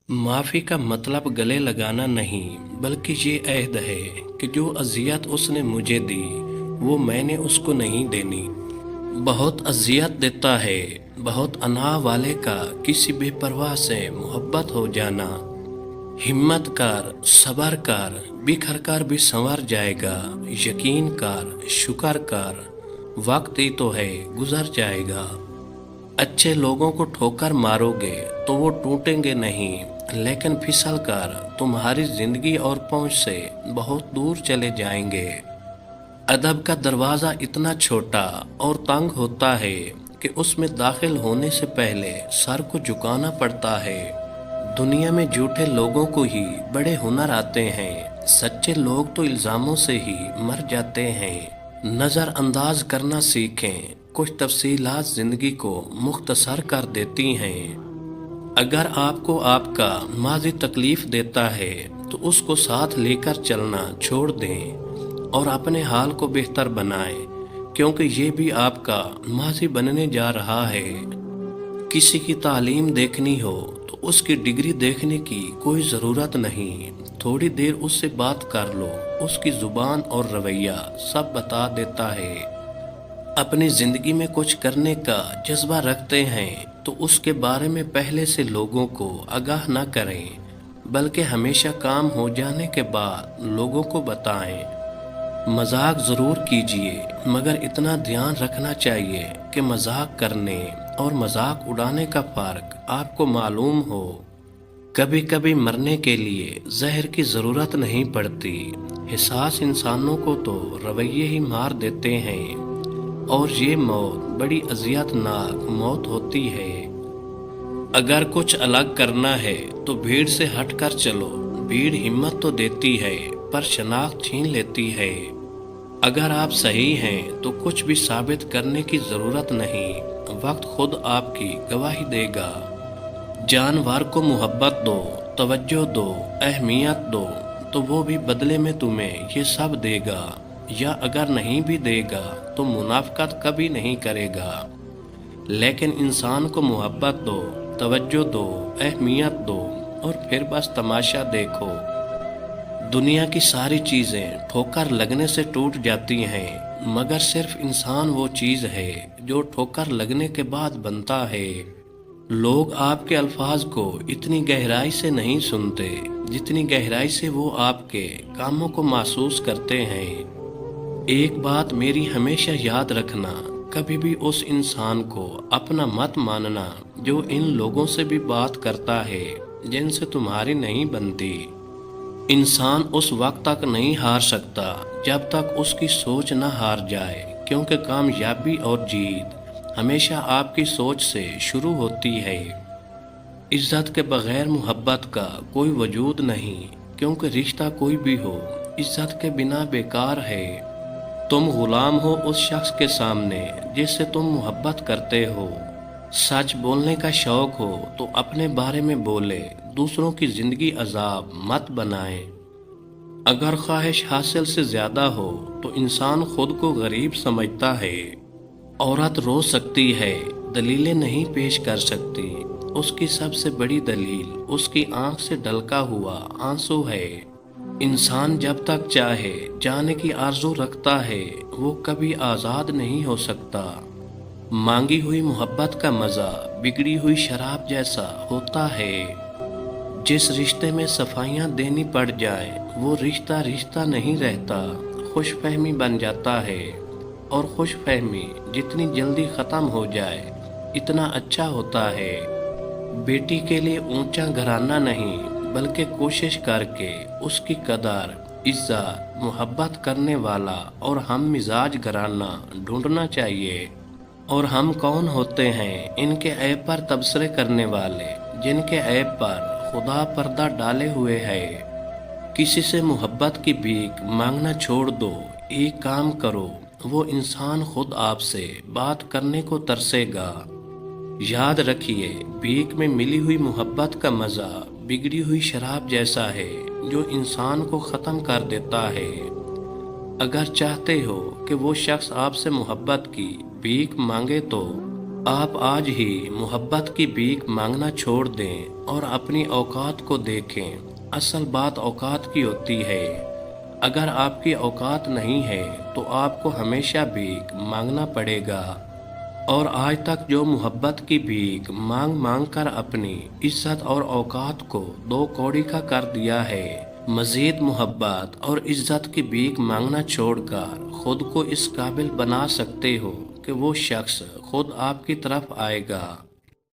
माफ़ी का मतलब गले लगाना नहीं, बल्कि ये अहद है कि जो अज़ियत उसने मुझे दी वो मैंने उसको नहीं देनी। बहुत अज़ियत देता है बहुत अना वाले का किसी बेपरवाह से मोहब्बत हो जाना। हिम्मत कर, सबर कर, बिखर कर भी संवर जाएगा। यकीन कर, शुक्र कर, वक्त ही तो है गुजर जाएगा। अच्छे लोगों को ठोकर मारोगे तो वो टूटेंगे नहीं, लेकिन फिसल कर तुम्हारी जिंदगी और पहुंच से बहुत दूर चले जाएंगे। अदब का दरवाज़ा इतना छोटा और तंग होता है कि उसमें दाखिल होने से पहले सर को झुकाना पड़ता है। दुनिया में झूठे लोगों को ही बड़े हुनर आते हैं, सच्चे लोग तो इल्ज़ामों से ही मर जाते हैं। नज़रअंदाज करना सीखें, कुछ तफसीलात ज़िंदगी को मुख्तसर कर देती हैं। अगर आपको आपका माजी तकलीफ देता है तो उसको साथ लेकर चलना छोड़ दें और अपने हाल को बेहतर बनाएं, क्योंकि ये भी आपका माजी बनने जा रहा है। किसी की तालीम देखनी हो तो उसकी डिग्री देखने की कोई ज़रूरत नहीं, थोड़ी देर उससे बात कर लो, उसकी ज़ुबान और रवैया सब बता देता है। अपनी ज़िंदगी में कुछ करने का जज्बा रखते हैं तो उसके बारे में पहले से लोगों को आगाह न करें, बल्कि हमेशा काम हो जाने के बाद लोगों को बताएं। मजाक ज़रूर कीजिए, मगर इतना ध्यान रखना चाहिए कि मजाक करने और मजाक उड़ाने का फ़र्क आपको मालूम हो। कभी कभी मरने के लिए जहर की ज़रूरत नहीं पड़ती, हिसास इंसानों को तो रवैये ही मार देते हैं, और ये मौत बड़ी अजियतनाक मौत होती है। अगर कुछ अलग करना है तो भीड़ से हटकर चलो। भीड़ हिम्मत तो देती है पर शनाख्त छीन लेती है। अगर आप सही हैं तो कुछ भी साबित करने की ज़रूरत नहीं, वक्त खुद आपकी गवाही देगा। जानवर को मोहब्बत दो, तवज्जो दो, अहमियत दो, तो वो भी बदले में तुम्हें ये सब देगा, या अगर नहीं भी देगा तो मुनाफकत कभी नहीं करेगा। लेकिन इंसान को मोहब्बत दो, तवज्जो दो, अहमियत दो, और फिर बस तमाशा देखो। दुनिया की सारी चीज़ें ठोकर लगने से टूट जाती हैं, मगर सिर्फ इंसान वो चीज़ है जो ठोकर लगने के बाद बनता है। लोग आपके अल्फाज को इतनी गहराई से नहीं सुनते जितनी गहराई से वो आपके कामों को महसूस करते हैं। एक बात मेरी हमेशा याद रखना, कभी भी उस इंसान को अपना मत मानना जो इन लोगों से भी बात करता है जिनसे तुम्हारी नहीं बनती। इंसान उस वक्त तक नहीं हार सकता जब तक उसकी सोच न हार जाए, क्योंकि कामयाबी और जीत हमेशा आपकी सोच से शुरू होती है। इज्जत के बगैर मोहब्बत का कोई वजूद नहीं, क्योंकि रिश्ता कोई भी हो इज्जत के बिना बेकार है। तुम गुलाम हो उस शख्स के सामने जिससे तुम मोहब्बत करते हो। सच बोलने का शौक हो तो अपने बारे में बोले, दूसरों की जिंदगी अजाब मत बनाए। अगर ख्वाहिश हासिल से ज़्यादा हो तो इंसान खुद को गरीब समझता है। औरत रो सकती है, दलीलें नहीं पेश कर सकती। उसकी सबसे बड़ी दलील उसकी आंख से ढलका हुआ आंसू है। इंसान जब तक चाहे जाने की आरज़ू रखता है वो कभी आज़ाद नहीं हो सकता। मांगी हुई मोहब्बत का मज़ा बिगड़ी हुई शराब जैसा होता है। जिस रिश्ते में सफाइयाँ देनी पड़ जाए वो रिश्ता रिश्ता नहीं रहता, खुशफहमी बन जाता है। और खुशफहमी जितनी जल्दी ख़त्म हो जाए इतना अच्छा होता है। बेटी के लिए ऊंचा घराना नहीं, बल्कि कोशिश करके उसकी कदर, इज्जत, मोहब्बत करने वाला और हम मिजाज घराना ढूंढना चाहिए। और हम कौन होते हैं इनके ऐब पर तबसरे करने वाले, जिनके ऐब पर खुदा पर्दा डाले हुए है। किसी से मोहब्बत की भीख मांगना छोड़ दो, एक काम करो, वो इंसान खुद आपसे बात करने को तरसेगा। याद रखिए, भीख में मिली हुई मोहब्बत का मज़ा बिगड़ी हुई शराब जैसा है जो इंसान को ख़त्म कर देता है। अगर चाहते हो कि वो शख्स आपसे मोहब्बत की भीख मांगे तो آپ آج ہی محبت کی بھیک مانگنا چھوڑ دیں اور اپنی اوقات کو دیکھیں۔ اصل بات اوقات کی ہوتی ہے۔ اگر آپ کی اوقات نہیں ہے تو آپ کو ہمیشہ بھیک مانگنا پڑے گا، اور آج تک جو محبت کی بھیک مانگ مانگ کر اپنی عزت اور اوقات کو دو کوڑی کا کر دیا ہے، مزید محبت اور عزت کی بھیک مانگنا چھوڑ کر خود کو اس قابل بنا سکتے ہو کہ وہ شخص خود آپ کی طرف آئے گا۔